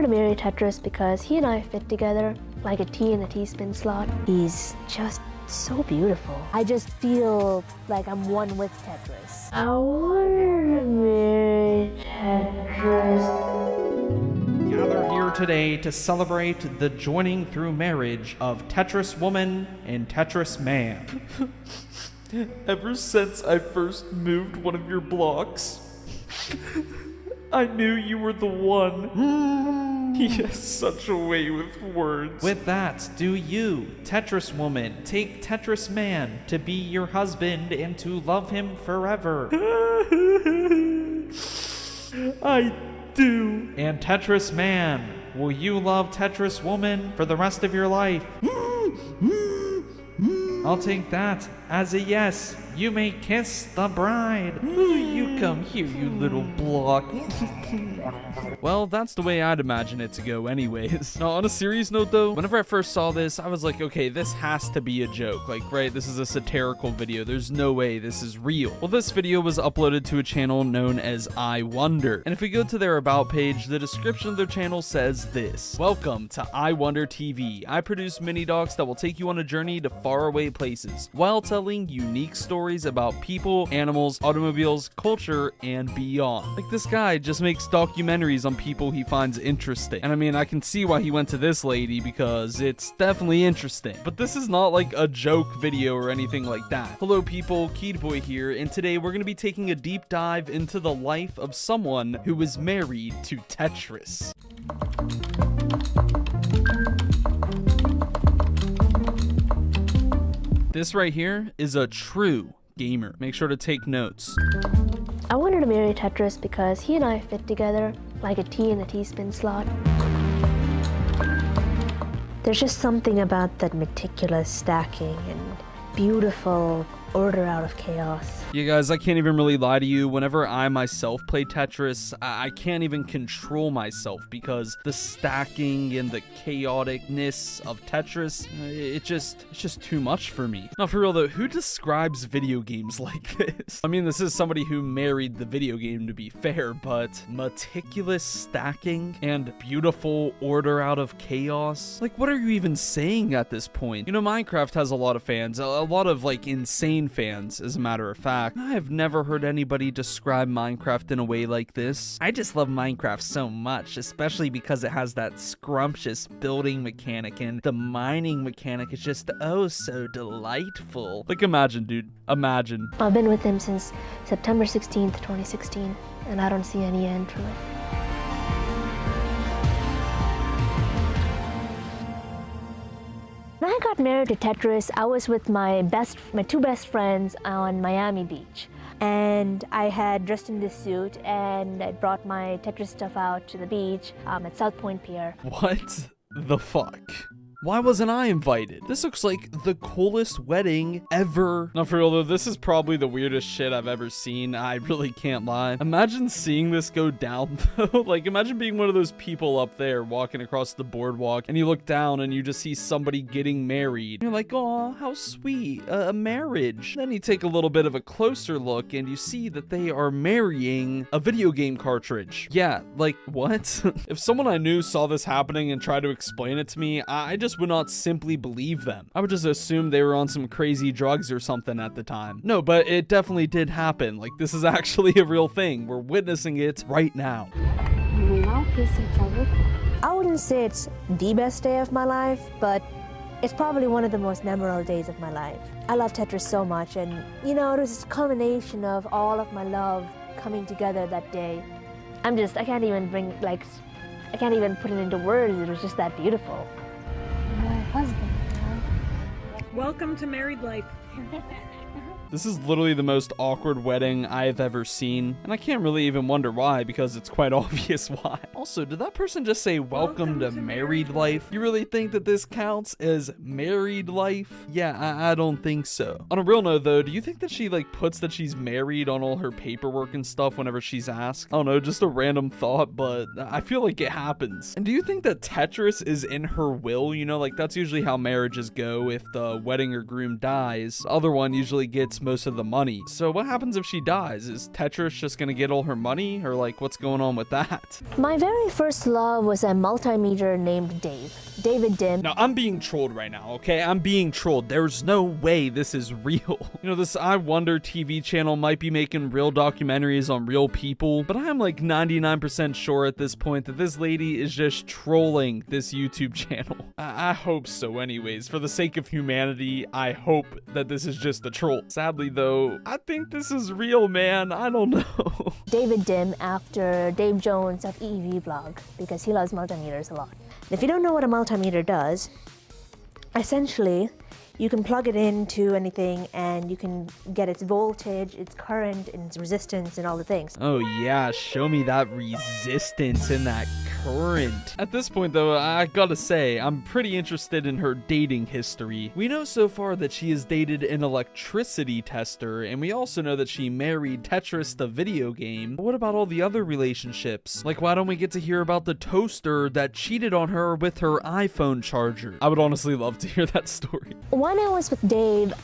to marry Tetris because he and I fit together like a tea in a teaspoon slot. He's just so beautiful. I just feel like I'm one with Tetris. I want to marry Tetris. Gather here today to celebrate the joining through marriage of Tetris woman and Tetris man. Ever since I first moved one of your blocks, I knew you were the one. He has such a way with words. With that, do you, Tetris woman, take Tetris man to be your husband and to love him forever? I do. And Tetris man, will you love Tetris woman for the rest of your life? I'll take that as a yes. You may kiss the bride. You come here, you little block. Well, that's the way I'd imagine it to go anyways. Now, on a serious note though, whenever I first saw this, I was like, okay, this has to be a joke. Like, right, this is a satirical video. There's no way this is real. Well, this video was uploaded to a channel known as I Wonder. And if we go to their about page, the description of their channel says this: welcome to I Wonder TV. I produce mini docs that will take you on a journey to faraway places while telling unique stories about people, animals, automobiles, culture, and beyond. Like, this guy just makes documentaries on people he finds interesting. And I mean, I can see why he went to this lady, because it's definitely interesting. But this is not like a joke video or anything like that. Hello people, KeidBoi here, and today we're going to be taking a deep dive into the life of someone who was married to Tetris. This right here is a true gamer. Make sure to take notes. I wanted to marry Tetris because he and I fit together like a tea in a teaspoon slot. There's just something about that meticulous stacking and beautiful order out of chaos. Yeah, guys, I can't even really lie to you. Whenever I myself play Tetris, I can't even control myself because the stacking and the chaoticness of Tetris, it's just too much for me. Now, for real though, who describes video games like this? I mean, this is somebody who married the video game, to be fair, but meticulous stacking and beautiful order out of chaos? Like, what are you even saying at this point? You know, Minecraft has a lot of fans, a lot of like insane fans, as a matter of fact. I have never heard anybody describe Minecraft in a way like this. I just love Minecraft so much, especially because it has that scrumptious building mechanic, and the mining mechanic is just oh so delightful. Like, imagine, dude, imagine. I've been with him since September 16th, 2016, and I don't see any end from it. When I got married to Tetris, I was with my two best friends on Miami Beach. And I had dressed in this suit and I brought my Tetris stuff out to the beach at South Point Pier. What the fuck? Why wasn't I invited? This looks like the coolest wedding ever. Now, for real though, this is probably the weirdest shit I've ever seen. I really can't lie. Imagine seeing this go down though. Like, imagine being one of those people up there walking across the boardwalk and you look down and you just see somebody getting married. You're like, oh, how sweet, a marriage. Then you take a little bit of a closer look and you see that they are marrying a video game cartridge. Yeah, like, what? If someone I knew saw this happening and tried to explain it to me, I just would not simply believe them. I would just assume they were on some crazy drugs or something at the time. No, but it definitely did happen. Like, this is actually a real thing. We're witnessing it right now. We now kiss each other. I wouldn't say it's the best day of my life, but it's probably one of the most memorable days of my life. I love Tetris so much, and you know, it was a culmination of all of my love coming together that day. I can't even put it into words. It was just that beautiful. My husband. Welcome to married life. This is literally the most awkward wedding I've ever seen, and I can't really even wonder why, because it's quite obvious why. Also, did that person just say welcome to married life? You really think that this counts as married life? Yeah, I don't think so. On a real note though, do you think that she like puts that she's married on all her paperwork and stuff whenever she's asked? I don't know, just a random thought, but I feel like it happens. And do you think that Tetris is in her will? You know, like that's usually how marriages go. If the wedding or groom dies, the other one usually gets most of the money. So what happens if she dies? Is Tetris just gonna get all her money, or like what's going on with that? My very first love was a multimeter named David Dim. Now, I'm being trolled right now, okay? I'm being trolled. There's no way this is real. You know, this I Wonder TV channel might be making real documentaries on real people, but I am like 99% sure at this point that this lady is just trolling this YouTube channel. I hope so anyways. For the sake of humanity, I hope that this is just a troll. Sadly, though, I think this is real, man. I don't know. David Dim after Dave Jones of EV Blog, because he loves multimeters a lot. If you don't know what a multimeter does, essentially, you can plug it into anything and you can get its voltage, its current, and its resistance, and all the things. Oh yeah, show me that resistance and that current. At this point though, I gotta say, I'm pretty interested in her dating history. We know so far that she has dated an electricity tester, and we also know that she married Tetris the video game. But what about all the other relationships? Like, why don't we get to hear about the toaster that cheated on her with her iPhone charger? I would honestly love to hear that story. When I was with Dave,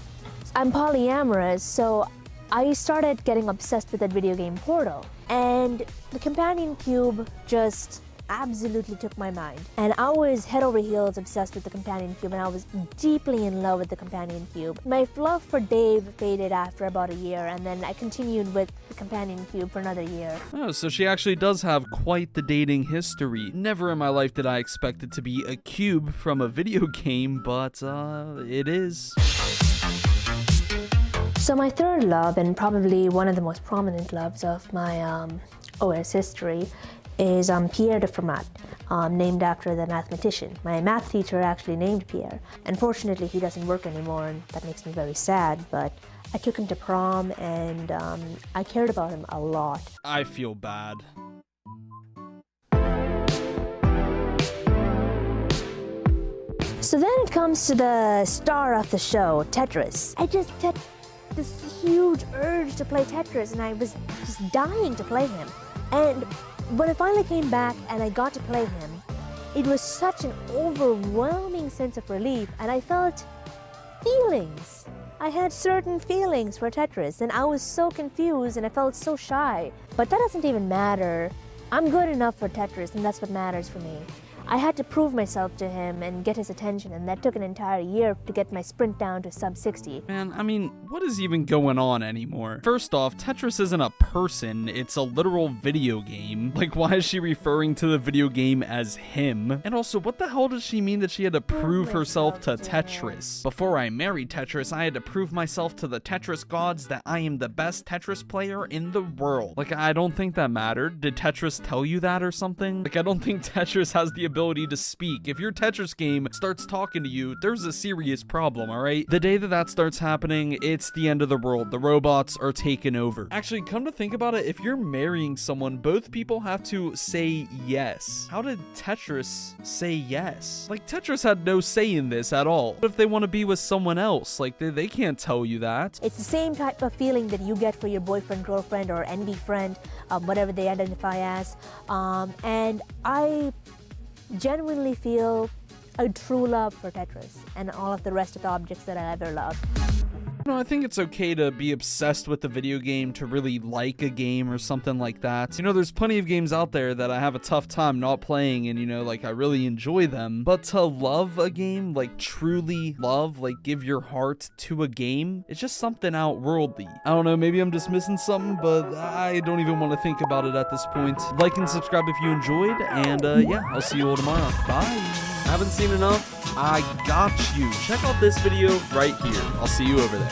I'm polyamorous, so I started getting obsessed with that video game Portal. And the companion cube just absolutely took my mind. And I was head over heels obsessed with the companion cube, and I was deeply in love with the companion cube. My love for Dave faded after about a year, and then I continued with the companion cube for another year. Oh, so she actually does have quite the dating history. Never in my life did I expect it to be a cube from a video game, but it is. So my third love, and probably one of the most prominent loves of my OS history, is Pierre de Fermat, named after the mathematician. My math teacher actually named Pierre. Unfortunately, he doesn't work anymore, and that makes me very sad, but I took him to prom, and I cared about him a lot. I feel bad. So then it comes to the star of the show, Tetris. I just had this huge urge to play Tetris, and I was just dying to play him. And when I finally came back and I got to play him, it was such an overwhelming sense of relief, and I felt feelings. I had certain feelings for Tetris, and I was so confused and I felt so shy. But that doesn't even matter. I'm good enough for Tetris, and that's what matters for me. I had to prove myself to him and get his attention, and that took an entire year to get my sprint down to sub 60. Man, I mean, what is even going on anymore? First off, Tetris isn't a person, it's a literal video game. Like, why is she referring to the video game as him? And also, what the hell does she mean that she had to prove herself to Tetris? Before I married Tetris, I had to prove myself to the Tetris gods that I am the best Tetris player in the world. Like, I don't think that mattered. Did Tetris tell you that or something? Like, I don't think Tetris has the ability to speak. If your Tetris game starts talking to you, there's a serious problem, alright? The day that starts happening, it's the end of the world. The robots are taken over. Actually, come to think about it, if you're marrying someone, both people have to say yes. How did Tetris say yes? Like, Tetris had no say in this at all. What if they want to be with someone else? Like, they can't tell you that. It's the same type of feeling that you get for your boyfriend, girlfriend, or envy friend, whatever they identify as. And I genuinely feel a true love for Tetris and all of the rest of the objects that I ever loved. No, I think it's okay to be obsessed with the video game, to really like a game or something like that. You know, there's plenty of games out there that I have a tough time not playing and, you know, like, I really enjoy them. But to love a game, like, truly love, like, give your heart to a game, it's just something outworldly. I don't know, maybe I'm just missing something, but I don't even want to think about it at this point. Like and subscribe if you enjoyed, and yeah, I'll see you all tomorrow. Bye! Haven't seen enough? I got you. Check out this video right here. I'll see you over there.